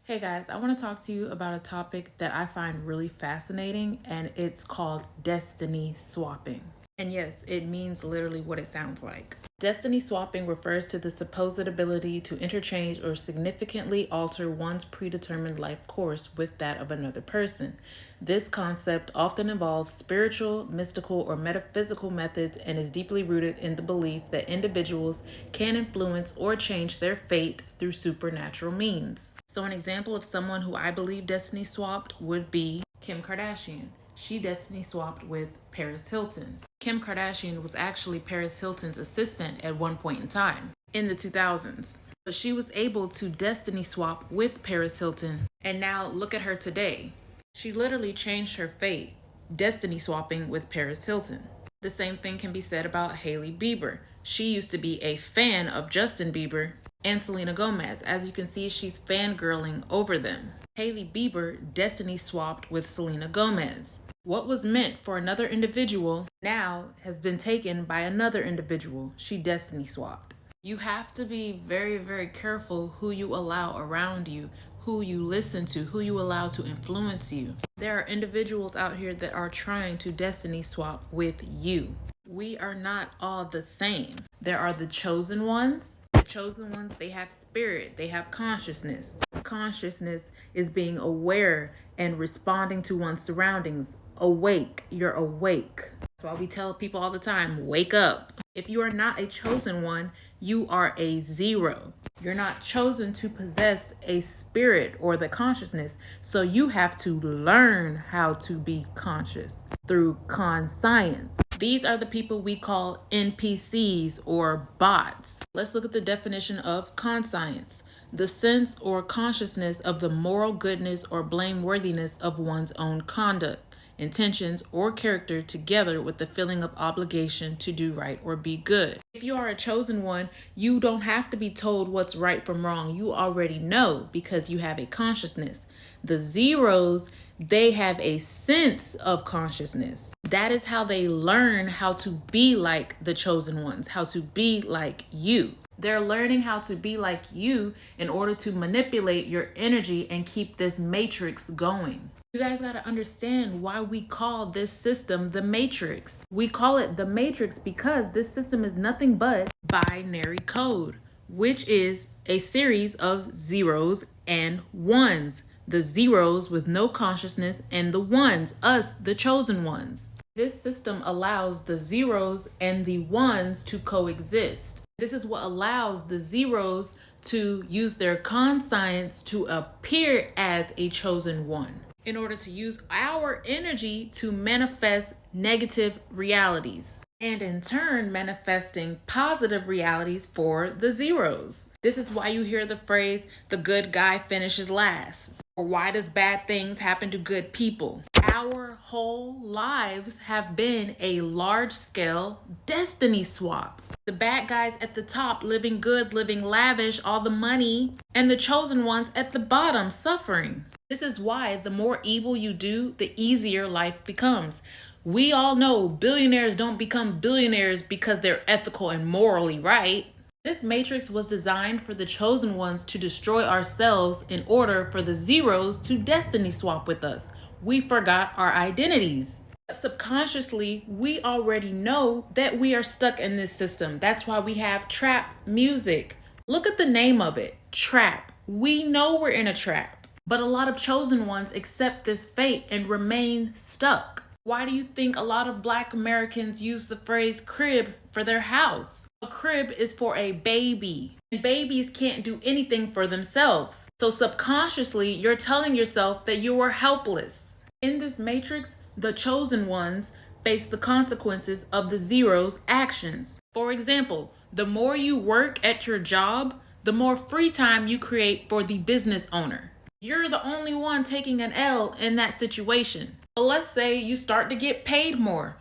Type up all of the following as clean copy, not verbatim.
Hey guys, I want to talk to you about a topic that I find really fascinating, and it's called destiny swapping. And yes, it means literally what it sounds like. Destiny swapping refers to the supposed ability to interchange or significantly alter one's predetermined life course with that of another person. This concept often involves spiritual, mystical, or metaphysical methods and is deeply rooted in the belief that individuals can influence or change their fate through supernatural means. So, an example of someone who I believe destiny swapped would be Kim Kardashian. She destiny swapped with Paris Hilton. Kim Kardashian was actually Paris Hilton's assistant at one point in time in the 2000s. But she was able to destiny swap with Paris Hilton. And now look at her today. She literally changed her fate, destiny swapping with Paris Hilton. The same thing can be said about Hailey Bieber. She used to be a fan of Justin Bieber and Selena Gomez. As you can see, she's fangirling over them. Hailey Bieber destiny swapped with Selena Gomez. What was meant for another individual now has been taken by another individual. She destiny swapped. You have to be very, very careful who you allow around you, who you listen to, who you allow to influence you. There are individuals out here that are trying to destiny swap with you. We are not all the same. There are the chosen ones. The chosen ones, they have spirit, they have consciousness. Consciousness is being aware and responding to one's surroundings. Awake, you're awake. That's why we tell people all the time, wake up. If you are not a chosen one, you are a zero. You're not chosen to possess a spirit or the consciousness. So you have to learn how to be conscious through conscience. These are the people we call NPCs or bots. Let's look at the definition of conscience. The sense or consciousness of the moral goodness or blameworthiness of one's own conduct, intentions, or character, together with the feeling of obligation to do right or be good. If you are a chosen one, you don't have to be told what's right from wrong. You already know because you have a consciousness. The zeros, they have a sense of consciousness. That is how they learn how to be like the chosen ones, how to be like you. They're learning how to be like you in order to manipulate your energy and keep this matrix going. You guys got to understand why we call this system the matrix. We call it the matrix because this system is nothing but binary code, which is a series of zeros and ones. The zeros with no consciousness and the ones, us, the chosen ones. This system allows the zeros and the ones to coexist. This is what allows the zeros to use their conscience to appear as a chosen one in order to use our energy to manifest negative realities and in turn manifesting positive realities for the zeros. This is why you hear the phrase, the good guy finishes last. Or why does bad things happen to good people? Our whole lives have been a large-scale destiny swap. The bad guys at the top living good, living lavish, all the money, and the chosen ones at the bottom suffering. This is why the more evil you do, the easier life becomes. We all know billionaires don't become billionaires because they're ethical and morally right. This matrix was designed for the chosen ones to destroy ourselves in order for the zeros to destiny swap with us. We forgot our identities. Subconsciously, we already know that we are stuck in this system. That's why we have trap music. Look at the name of it, trap. We know we're in a trap, but a lot of chosen ones accept this fate and remain stuck. Why do you think a lot of Black Americans use the phrase crib for their house? A crib is for a baby, and babies can't do anything for themselves. So subconsciously, you're telling yourself that you are helpless. In this matrix, the chosen ones face the consequences of the zeros' actions. For example, the more you work at your job, the more free time you create for the business owner. You're the only one taking an L in that situation. But let's say you start to get paid more.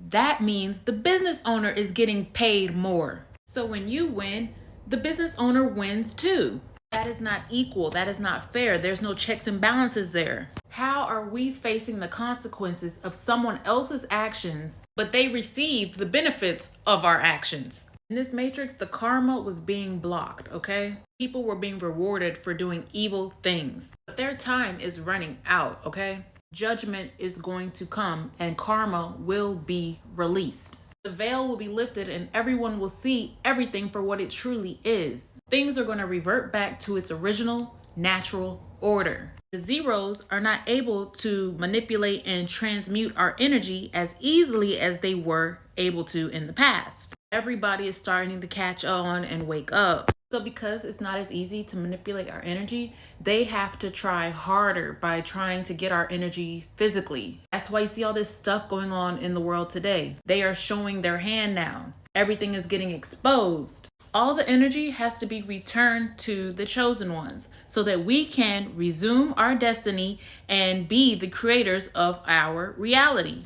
That means the business owner is getting paid more. So when you win, the business owner wins too. That is not equal. That is not fair. There's no checks and balances there. How are we facing the consequences of someone else's actions, but they receive the benefits of our actions? In this matrix, the karma was being blocked, okay? People were being rewarded for doing evil things. But their time is running out, okay? Judgment is going to come and karma will be released. The veil will be lifted and everyone will see everything for what it truly is. Things are going to revert back to its original natural order. The zeros are not able to manipulate and transmute our energy as easily as they were able to in the past. Everybody is starting to catch on and wake up. So because it's not as easy to manipulate our energy, they have to try harder by trying to get our energy physically. That's why you see all this stuff going on in the world today. They are showing their hand now. Everything is getting exposed. All the energy has to be returned to the chosen ones so that we can resume our destiny and be the creators of our reality.